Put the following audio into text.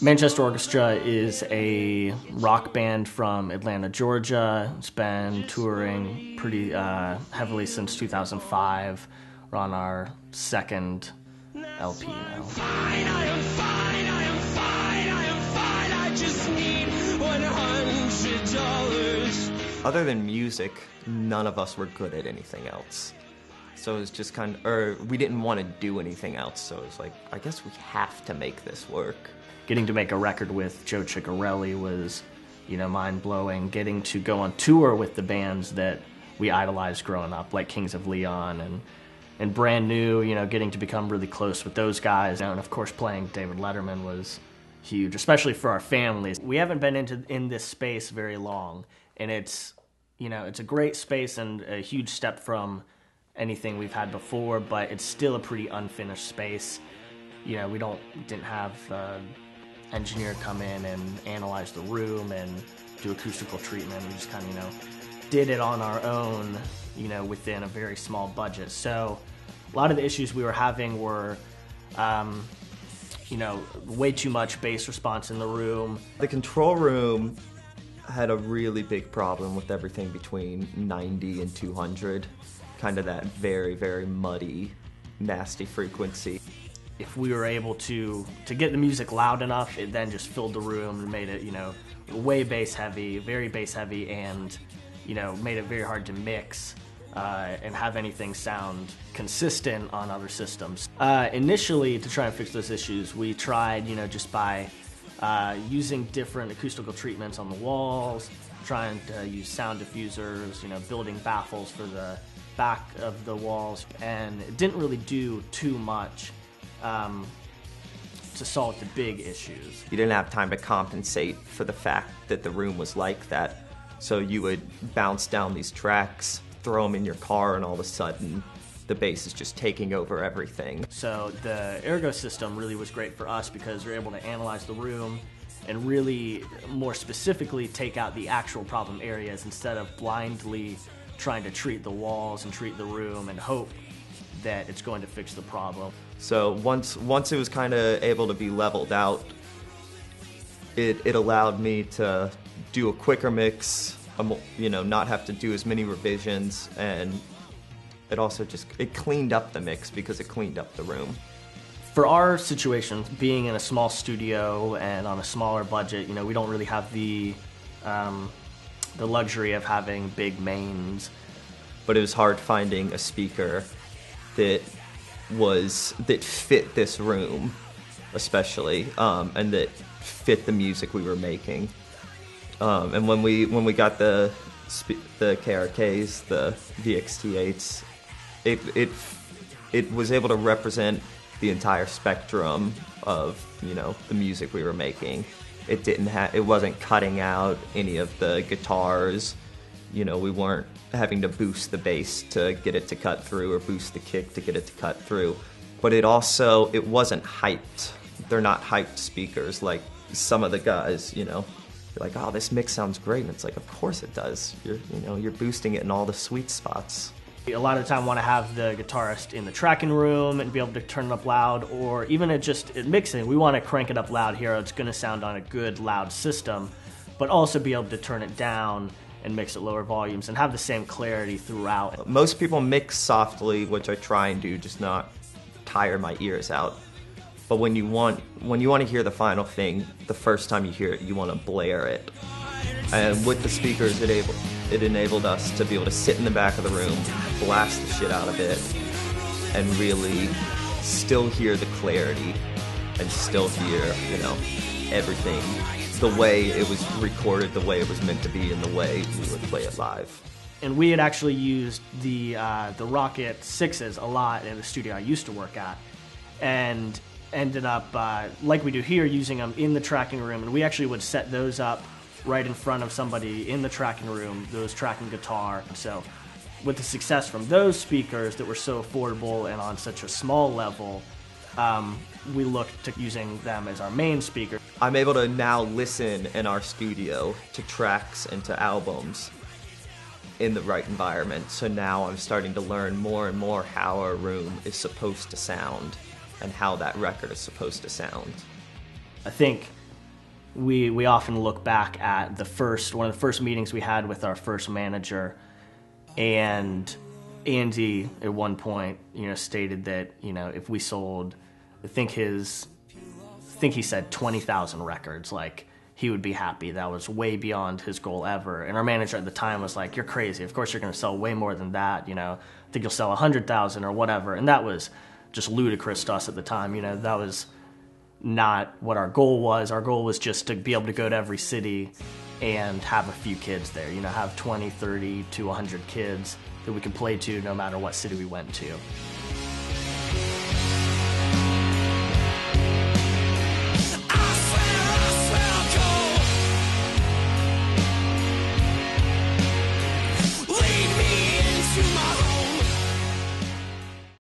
Manchester Orchestra is a rock band from Atlanta, Georgia. It's been touring pretty heavily since 2005. We're on our second LP now. Other than music, none of us were good at anything else. So it was just kind of, or we didn't want to do anything else, so it was like, I guess we have to make this work. Getting to make a record with Joe Ciccarelli was, mind-blowing. Getting to go on tour with the bands that we idolized growing up, like Kings of Leon and Brand New, getting to become really close with those guys. And of course, playing David Letterman was huge, especially for our families. We haven't been in this space very long, and it's a great space and a huge step from anything we've had before, but it's still a pretty unfinished space. We didn't have engineer come in and analyze the room and do acoustical treatment. We just kind of, did it on our own, within a very small budget. So a lot of the issues we were having were, way too much bass response in the room. The control room had a really big problem with everything between 90 and 200. Kind of that very, very muddy, nasty frequency. If we were able to get the music loud enough, it then just filled the room and made it, way bass heavy, very bass heavy, and, made it very hard to mix and have anything sound consistent on other systems. Initially, to try and fix those issues, we tried, just by using different acoustical treatments on the walls, trying to use sound diffusers, building baffles for the back of the walls, and it didn't really do too much to solve the big issues. You didn't have time to compensate for the fact that the room was like that, so you would bounce down these tracks, throw them in your car, and all of a sudden the bass is just taking over everything. So the Ergo system really was great for us because you're able to analyze the room and really more specifically take out the actual problem areas instead of blindly trying to treat the walls and treat the room and hope that it's going to fix the problem. So once it was kind of able to be leveled out, it allowed me to do a quicker mix, not have to do as many revisions, and it also it cleaned up the mix because it cleaned up the room. For our situation, being in a small studio and on a smaller budget, we don't really have the luxury of having big mains. But it was hard finding a speaker that fit this room, especially, and that fit the music we were making. And when we got the KRKs, the VXT8s, it was able to represent the entire spectrum of the music we were making. It wasn't cutting out any of the guitars. We weren't having to boost the bass to get it to cut through or boost the kick to get it to cut through. But it wasn't hyped. They're not hyped speakers like some of the guys, You're like, oh, this mix sounds great. And it's like, of course it does. You're boosting it in all the sweet spots. A lot of the time I want to have the guitarist in the tracking room and be able to turn it up loud, or even at mixing, we want to crank it up loud here. It's going to sound on a good loud system, but also be able to turn it down and mix at lower volumes and have the same clarity throughout. Most people mix softly, which I try and do, just not tire my ears out. But when you want to hear the final thing, the first time you hear it, you want to blare it. And with the speakers, it enabled us to be able to sit in the back of the room, blast the shit out of it, and really still hear the clarity and still hear, everything the way it was recorded, the way it was meant to be, and the way we would play it live. And we had actually used the Rocket 6s a lot in the studio I used to work at, and ended up, like we do here, using them in the tracking room. And we actually would set those up right in front of somebody in the tracking room, those tracking guitar. So with the success from those speakers that were so affordable and on such a small level, we looked to using them as our main speaker. I'm able to now listen in our studio to tracks and to albums in the right environment. So now I'm starting to learn more and more how our room is supposed to sound and how that record is supposed to sound. I think we often look back at one of the first meetings we had with our first manager, and Andy at one point, stated that, if we sold, I think he said 20,000 records, like, he would be happy. That was way beyond his goal ever. And our manager at the time was like, "You're crazy. Of course you're going to sell way more than that. I think you'll sell 100,000 or whatever." And that was just ludicrous to us at the time. That was not what our goal was. Our goal was just to be able to go to every city and have a few kids there, have 20, 30 to 100 kids that we could play to no matter what city we went to.